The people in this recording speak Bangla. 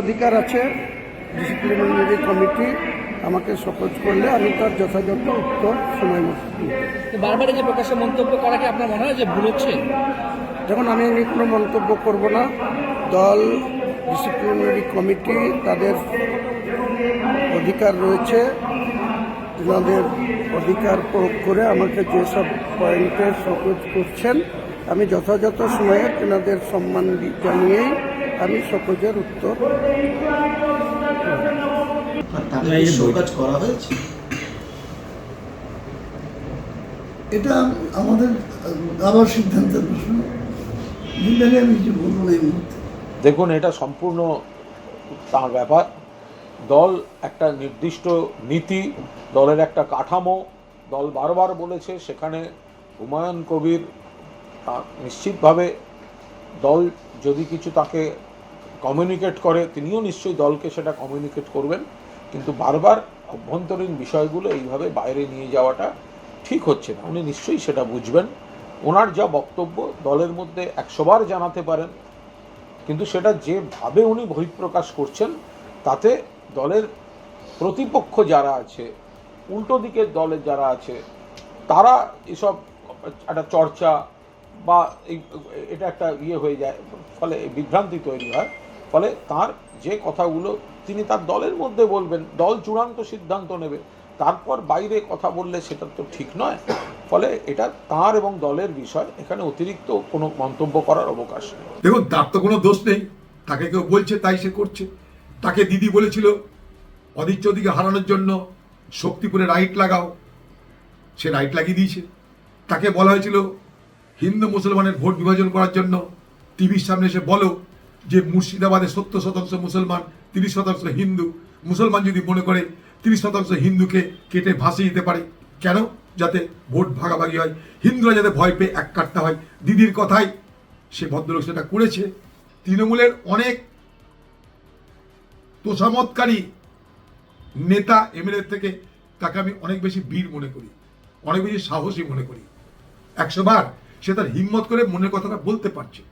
অধিকার আছে। ডিসিপ্লিনারি কমিটি আমাকে শপথ করলে আমি তার যথাযথ উত্তর সময় মতো দিই। বারবার যে প্রকাশ্যে মন্তব্য করাকে আপনার মনে হয় যে ভুল হচ্ছে? যখন আমি এমনি কোনো মন্তব্য করব না, দল ডিসিপ্লিনারি কমিটি তাদের অধিকার রয়েছে, তাদের অধিকার প্রয়োগ করে আমাকে যেসব পয়েন্টের শপথ করছেন আমি যথাযথ সময়ে তেনাদের সম্মান জানিয়েই আমি শপথের উত্তর। এটা আমাদের আবার সিদ্ধান্তের প্রশ্ন। আমি কিছু বলবো না এই মুহূর্তে। দেখুন, এটা সম্পূর্ণ তার ব্যাপার। দল একটা নির্দিষ্ট নীতি, দলের একটা কাঠামো দল বারবার বলেছে, সেখানে হুমায়ুন কবির নিশ্চিতভাবে দল যদি কিছু তাকে কমিউনিকেট করে তিনিও নিশ্চয়ই দলকে সেটা কমিউনিকেট করবেন, কিন্তু বারবার অভ্যন্তরীণ বিষয়গুলো এইভাবে বাইরে নিয়ে যাওয়াটা ঠিক হচ্ছে না। উনি নিশ্চয়ই সেটা বুঝবেন। ওনার যা বক্তব্য দলের মধ্যে 100 বার জানাতে পারেন, কিন্তু সেটা যেভাবে উনি বহিঃপ্রকাশ করছেন তাতে দলের প্রতিপক্ষ যারা আছে, উল্টো দিকের দলের যারা আছে, তারা এসব একটা চর্চা বা এটা একটা হয়ে যায়, ফলে বিভ্রান্তি তৈরি হয়। ফলে তার যে কথাগুলো তিনি তার দলের মধ্যে বলবেন, দল চূড়ান্ত সিদ্ধান্ত নেবে, তারপর বাইরে কথা বললে সেটা তো ঠিক নয়। ফলে এটা তার এবং দলের বিষয়, এখানে অতিরিক্ত কোনো মন্তব্য করার অবকাশ নেই। দেখুন, তার তো কোনো দোষ নেই, তাকে কেউ বলছে তাই সে করছে। তাকে দিদি বলেছিল অধীর চৌধুরীকে হারানোর জন্য শক্তিপুরে রাইট লাগাও, সে রাইট লাগিয়ে দিয়েছে। তাকে বলা হয়েছিল হিন্দু মুসলমানের ভোট বিভাজন করার জন্য টিভির সামনে এসে বলো যে মুর্শিদাবাদে 70% মুসলমান, 30% হিন্দু। মুসলমান যদি মনে করে 30% হিন্দুকে কেটে ভাসিয়ে দিতে পারে, কেন? যাতে ভোট ভাগাভাগি হয়, হিন্দুরা যাতে ভয় পেয়ে এক কাটতে হয়। দিদির কথাই সে ভদ্রলোক সেটা করেছে। তৃণমূলের অনেক তোষামতকারী নেতা এমএলএ থেকে তাকে আমি অনেক বেশি বীর মনে করি, অনেক বেশি সাহসী মনে করি। 100 বার সে তার হিম্মত করে মনের কথাটা বলতে পারছে।